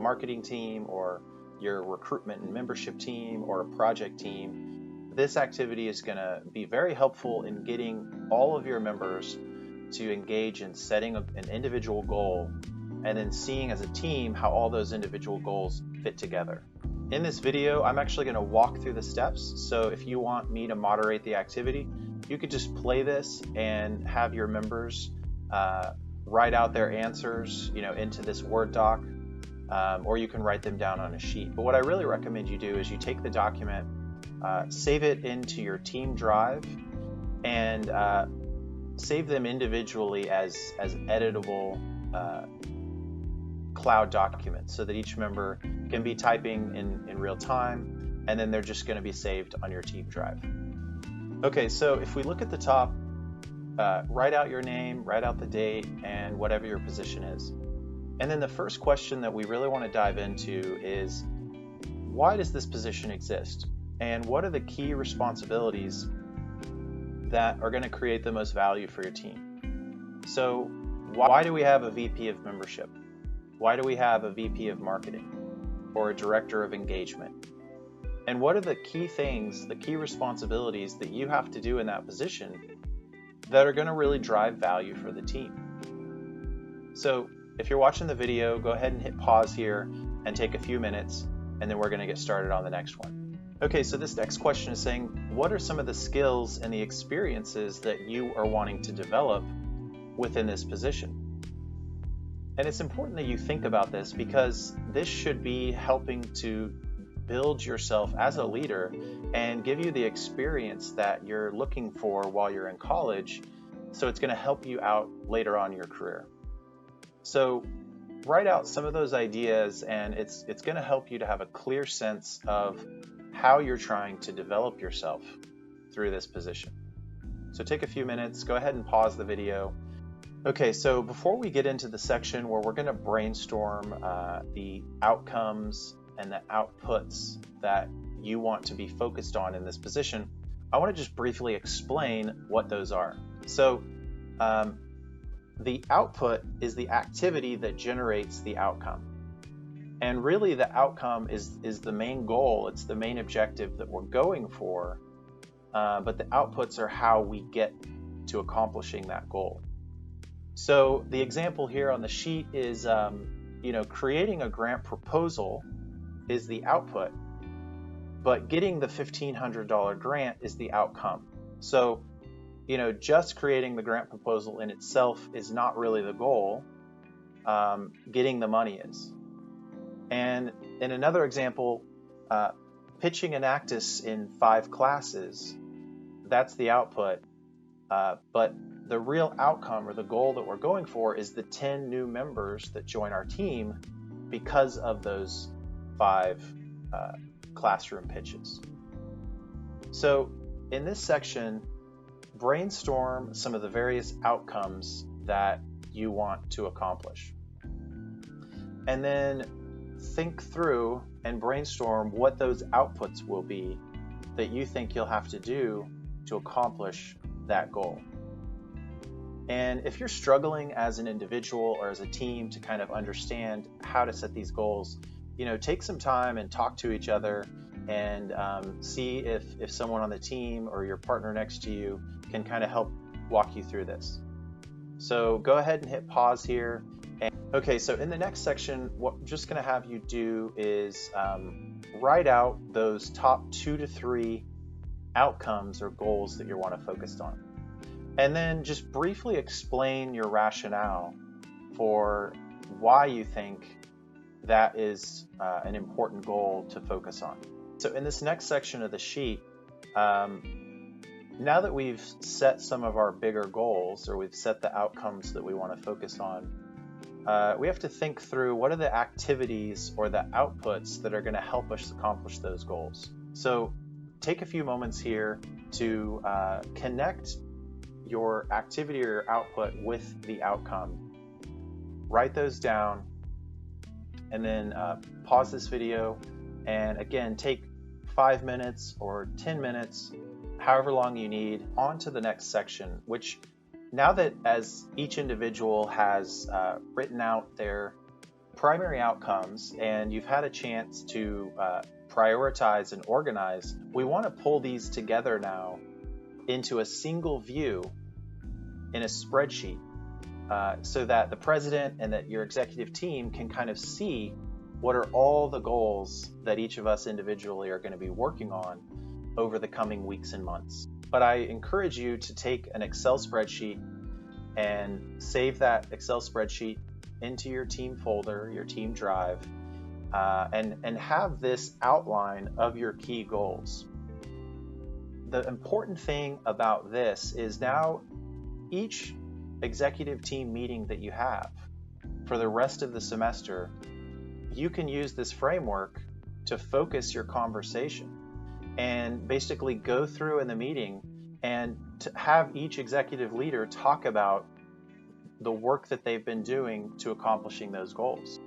marketing team or your recruitment and membership team or a project team, this activity is going to be very helpful in getting all of your members to engage in setting an individual goal and then seeing as a team how all those individual goals fit together. In this video, I'm actually going to walk through the steps. So if you want me to moderate the activity, you could just play this and have your members write out their answers, into this Word doc, or you can write them down on a sheet. But what I really recommend you do is you take the document, save it into your team drive, and save them individually as editable cloud documents so that each member can be typing in real time, and then they're just going to be saved on your team drive. Okay, so if we look at the top, write out your name, write out the date, and whatever your position is. And then the first question that we really want to dive into is, why does this position exist? And what are the key responsibilities that are going to create the most value for your team? So why do we have a VP of membership? Why do we have a VP of marketing or a director of engagement? And what are the key things, the key responsibilities that you have to do in that position that are going to really drive value for the team? So if you're watching the video, go ahead and hit pause here and take a few minutes, and then we're going to get started on the next one. Okay, so this next question is saying, what are some of the skills and the experiences that you are wanting to develop within this position? And it's important that you think about this because this should be helping to build yourself as a leader and give you the experience that you're looking for while you're in college. So it's going to help you out later on in your career. So write out some of those ideas, and it's going to help you to have a clear sense of how you're trying to develop yourself through this position. So take a few minutes, go ahead and pause the video. Okay, so before we get into the section where we're going to brainstorm the outcomes and the outputs that you want to be focused on in this position, I want to just briefly explain what those are. So the output is the activity that generates the outcome. And really the outcome is the main goal, it's the main objective that we're going for, but the outputs are how we get to accomplishing that goal. So the example here on the sheet is, creating a grant proposal is the output, but getting the $1,500 grant is the outcome. So, just creating the grant proposal in itself is not really the goal. Getting the money is. And in another example, pitching Enactus in 5 classes, that's the output, but the real outcome or the goal that we're going for is the 10 new members that join our team because of those 5 classroom pitches. So in this section, brainstorm some of the various outcomes that you want to accomplish. And then think through and brainstorm what those outputs will be that you think you'll have to do to accomplish that goal. And if you're struggling as an individual or as a team to kind of understand how to set these goals, take some time and talk to each other and see if someone on the team or your partner next to you can kind of help walk you through this. So go ahead and hit pause here. Okay, so in the next section, what I'm just going to have you do is write out those top 2 to 3 outcomes or goals that you want to focus on. And then just briefly explain your rationale for why you think that is an important goal to focus on. So in this next section of the sheet, now that we've set some of our bigger goals, or we've set the outcomes that we want to focus on, we have to think through what are the activities or the outputs that are going to help us accomplish those goals. So take a few moments here to connect your activity or your output with the outcome. Write those down, and then pause this video, and again, take 5 minutes or 10 minutes, however long you need, on to the next section, which now that as each individual has written out their primary outcomes and you've had a chance to prioritize and organize, we want to pull these together now into a single view in a spreadsheet so that the president and that your executive team can kind of see what are all the goals that each of us individually are going to be working on over the coming weeks and months. But I encourage you to take an Excel spreadsheet and save that Excel spreadsheet into your team folder, your team drive, and have this outline of your key goals. The important thing about this is now each executive team meeting that you have for the rest of the semester, you can use this framework to focus your conversation and basically go through in the meeting and to have each executive leader talk about the work that they've been doing to accomplishing those goals.